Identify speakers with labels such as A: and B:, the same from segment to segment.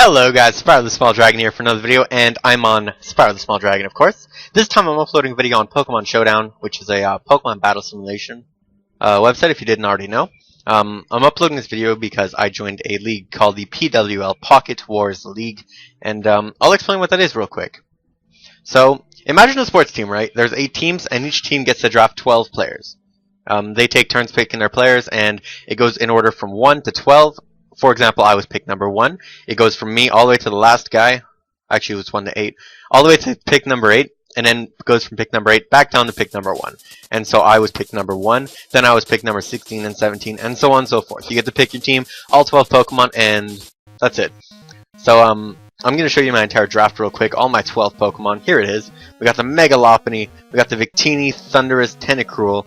A: Hello guys, Spyro the Small Dragon here for another video, and I'm on Spyro the Small Dragon, of course. This time I'm uploading a video on Pokemon Showdown, which is a Pokemon battle simulation website, if you didn't already know. I'm uploading this video because I joined a league called the PWL Pocket Wars League, and I'll explain what that is real quick. So, imagine a sports team, right? There's 8 teams, and each team gets to draft 12 players. They take turns picking their players, and it goes in order from 1 to 12. For example, I was pick number 1. It goes from me all the way to the last guy. Actually, it was 1 to 8. All the way to pick number 8. And then goes from pick number 8 back down to pick number 1. And so I was pick number 1. Then I was pick number 16 and 17. And so on and so forth. You get to pick your team. All 12 Pokemon. And that's it. So, I'm going to show you my entire draft real quick. All my 12 Pokemon. Here it is. We got the Mega Lopunny. We got the Victini, Thundurus, Tentacruel,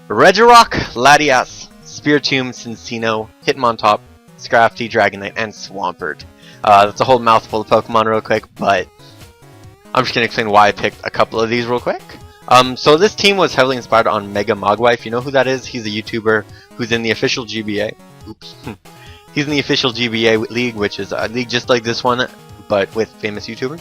A: Regirock, Latias, Spiritomb, Cincino, Hitmontop, Scrafty, Dragonite, and Swampert. That's a whole mouthful of Pokemon real quick, but I'm just going to explain why I picked a couple of these real quick. So this team was heavily inspired on Mega Mogwai. If you know who that is, he's a YouTuber who's in the official GBA. Oops. He's in the official GBA league, which is a league just like this one, but with famous YouTubers.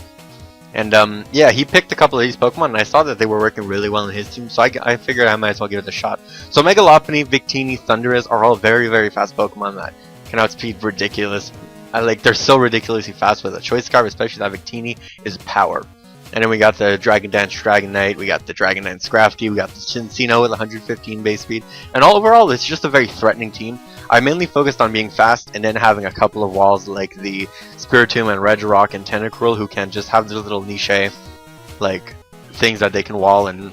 A: And yeah, he picked a couple of these Pokemon, and I saw that they were working really well in his team, so I figured I might as well give it a shot. So Mega Lopunny, Victini, Thundurus are all very, very fast Pokemon that can outspeed ridiculous. They're so ridiculously fast with a Choice Scarf, especially that Victini is power. And then we got the Dragon Dance Dragonite, we got the Dragon Dance Scrafty, we got the Cincino with 115 base speed, and overall it's just a very threatening team. I mainly focused on being fast and then having a couple of walls like the Spiritomb and Regirock and Tentacruel, who can just have their little niche like things that they can wall and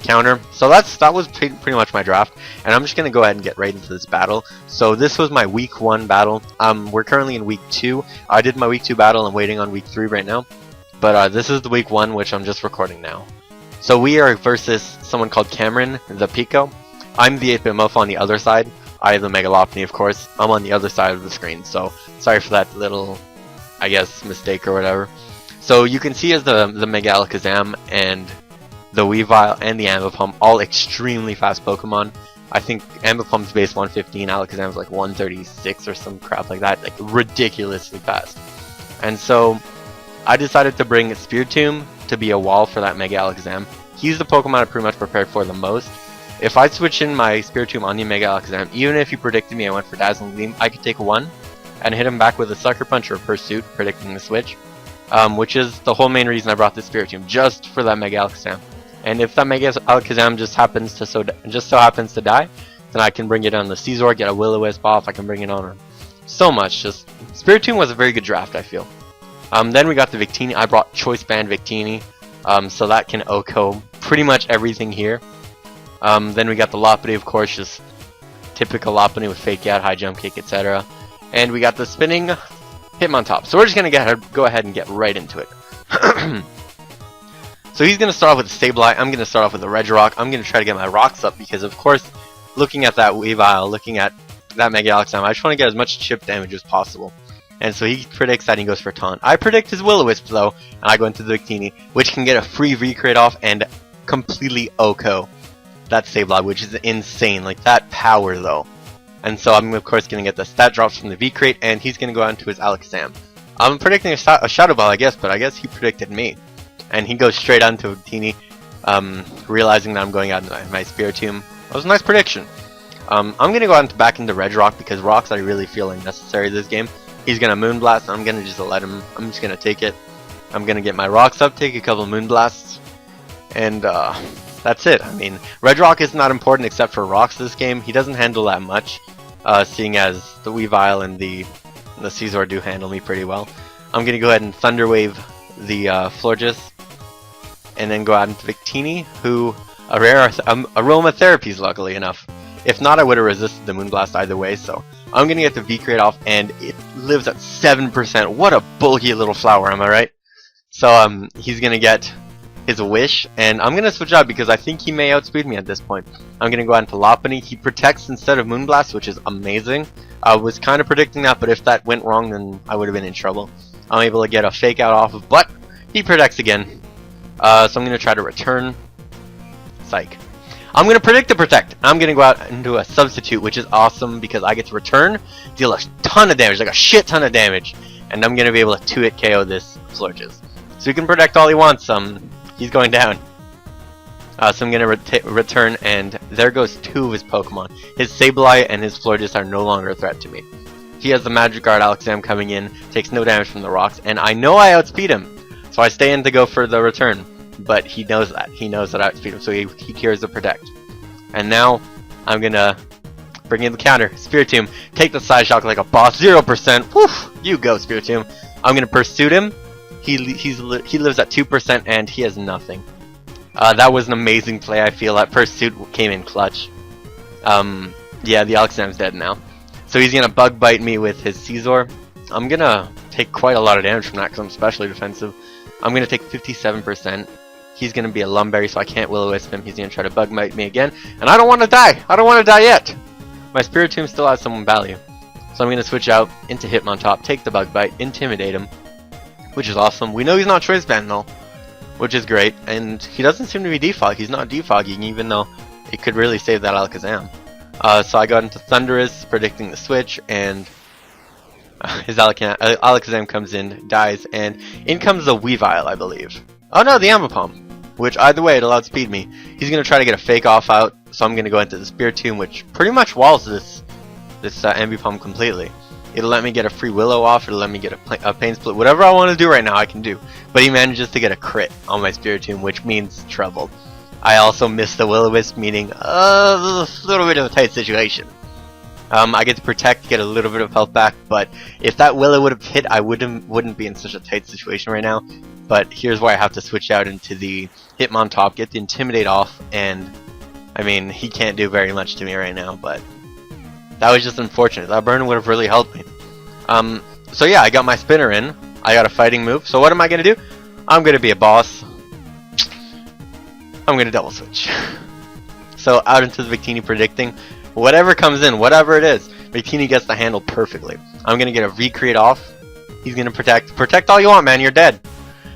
A: counter. So that was pretty much my draft, and I'm just gonna go ahead and get right into this battle. So this was my week 1 battle. We're currently in week 2. I did my week 2 battle. I'm waiting on week 3 right now, but this is the week 1, which I'm just recording now. So we are versus someone called Cameron the Pico. I'm the 8-bit mofo on the other side. I have the Mega Lopunny, of course. I'm on the other side of the screen, so sorry for that little, I guess, mistake or whatever. So you can see as the Mega Alakazam and the Weavile and the Ambipom, all extremely fast Pokemon. I think Ambipomp's base 115, Alakazam's like 136 or some crap like that, like ridiculously fast. And so I decided to bring Spiritomb to be a wall for that Mega Alakazam. He's the Pokemon I pretty much prepared for the most. If I switch in my Spiritomb on the Mega Alakazam, even if you predicted me I went for Dazzling Gleam, I could take 1 and hit him back with a Sucker Punch or Pursuit, predicting the switch. Which is the whole main reason I brought this Spiritomb, just for that Mega Alakazam. And if that Mega Alakazam just so happens to die, then I can bring it on the Scizor, get a Will-O-Wisp off, I can bring it on so much. Just Spiritomb was a very good draft, I feel. Then we got the Victini. I brought Choice Band Victini, so that can OHKO pretty much everything here. Then we got the Lopunny, of course, just typical Lopunny with Fake Out, High Jump Kick, etc. And we got the spinning Hitmontop. So we're just gonna go ahead and get right into it. So he's going to start off with a Sableye, I'm going to start off with a Regirock. I'm going to try to get my rocks up because, of course, looking at that Weavile, looking at that Mega Alakazam, I just want to get as much chip damage as possible. And so he predicts that he goes for Taunt. I predict his Will-O-Wisp though, and I go into the Victini, which can get a free V-Crate off and completely OHKO that Sableye, which is insane. Like, that power though. And so I'm, of course, going to get the stat drops from the V-Crate, and he's going to go out into his Alakazam. I'm predicting a Shadow Ball, I guess, but I guess he predicted me. And he goes straight on to Victini, realizing that I'm going out into my Spiritomb. That was a nice prediction. I'm going to go out back into Regirock because rocks I really feel unnecessary this game. He's going to Moonblast, and I'm going to just let him. I'm just going to take it. I'm going to get my rocks up, take a couple of Moonblasts, and that's it. I mean, Regirock is not important except for rocks this game. He doesn't handle that much, seeing as the Weavile and the Scizor do handle me pretty well. I'm going to go ahead and Thunder Wave the Florges, and then go out into Victini, who a rare aromatherapies, luckily enough. If not, I would have resisted the Moonblast either way, so I'm gonna get the V-Crate off, and it lives at 7%. What a bulky little flower, am I right? So he's gonna get his wish, and I'm gonna switch out because I think he may outspeed me at this point. I'm gonna go out into Lopunny. He protects instead of Moonblast, which is amazing. I was kind of predicting that, but if that went wrong, then I would have been in trouble. I'm able to get a Fake Out off of, but he protects again. So I'm going to try to return. Psych. I'm going to predict the Protect. I'm going to go out into a Substitute, which is awesome because I get to return, deal a ton of damage, like a shit ton of damage, and I'm gonna be able to 2-hit KO this Florges. So he can protect all he wants. He's going down. So I'm gonna return, and there goes 2 of his Pokemon. His Sableye and his Florges are no longer a threat to me. He has the Magic Guard Alakazam coming in, takes no damage from the rocks, and I know I outspeed him. So I stay in to go for the return, but he knows that. He knows that I outspeed him, so he cures the Protect. And now I'm gonna bring in the counter. Spiritomb, take the Side Shock like a boss. 0%. Woof! You go, Spiritomb. I'm gonna Pursuit him. He lives at 2% and he has nothing. That was an amazing play. I feel that Pursuit came in clutch. Yeah, the Alakazam's dead now. So he's gonna Bug Bite me with his Scizor. I'm gonna take quite a lot of damage from that because I'm specially defensive. I'm gonna take 57%. He's gonna be a Lumberry, so I can't Will-O-Wisp him. He's gonna try to Bug Bite me again, and I don't want to die. I don't want to die yet. My Spiritomb still has some value, so I'm gonna switch out into Hitmontop, take the Bug Bite, Intimidate him, which is awesome. We know he's not Choice Band though, which is great, and he doesn't seem to be defog. He's not defogging, even though it could really save that Alakazam. So I got into Thundurus, predicting the switch, and his Alakazam comes in, dies, and in comes the Weavile, I believe. Oh no, the Ambipom, which either way it allowed speed me. He's gonna try to get a Fake Off out, so I'm gonna go into the Spiritomb, which pretty much walls this Ambipom completely. It'll let me get a free Willow off, it'll let me get a Pain Split, whatever I want to do right now I can do. But he manages to get a crit on my Spiritomb, which means trouble. I also missed the Will-O-Wisp, meaning a little bit of a tight situation. I get to Protect, get a little bit of health back, but if that Willow would have hit, I wouldn't be in such a tight situation right now. But here's why I have to switch out into the Hitmontop, get the Intimidate off, and I mean, he can't do very much to me right now, but that was just unfortunate. That burn would have really helped me. So yeah, I got my Spinner in, I got a fighting move, so what am I going to do? I'm going to be a boss. I'm going to double switch. So out into the Victini, predicting whatever comes in, whatever it is, Victini gets the handle perfectly. I'm going to get a V-Create off. He's going to protect. Protect all you want, man. You're dead.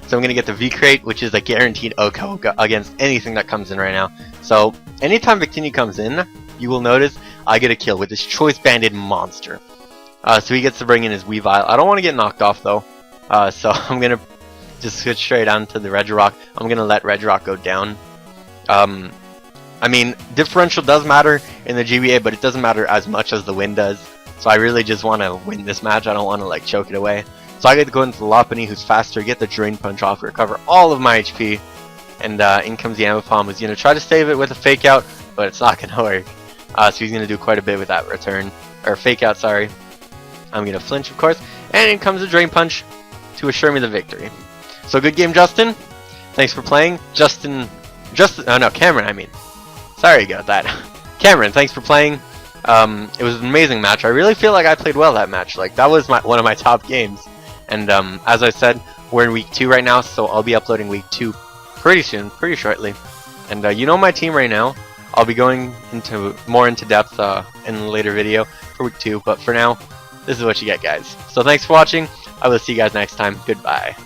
A: So I'm going to get the V-Create, which is a guaranteed OHKO against anything that comes in right now. So anytime Victini comes in, you will notice I get a kill with this Choice Banded monster. So he gets to bring in his Weavile. I don't want to get knocked off though. So I'm going to just switch straight on to the Regirock. I'm going to let Regirock go down. I mean, differential does matter in the GBA, but it doesn't matter as much as the win does. So I really just want to win this match. I don't want to like choke it away. So I get to go into the Lopunny, who's faster, get the Drain Punch off, recover all of my HP, and in comes the Ambipom, who's going to try to save it with a Fake Out, but it's not going to work. So he's going to do quite a bit with that return, or Fake Out, sorry. I'm going to flinch, of course, and in comes the Drain Punch to assure me the victory. So good game, Justin. Thanks for playing. Oh no, Cameron, I mean. Sorry about that. Cameron, thanks for playing. It was an amazing match. I really feel like I played well that match. Like, that was one of my top games. And as I said, we're in week 2 right now, so I'll be uploading week 2 pretty soon, pretty shortly. And you know my team right now. I'll be going more into depth in a later video for week 2, but for now, this is what you get, guys. So thanks for watching. I will see you guys next time. Goodbye.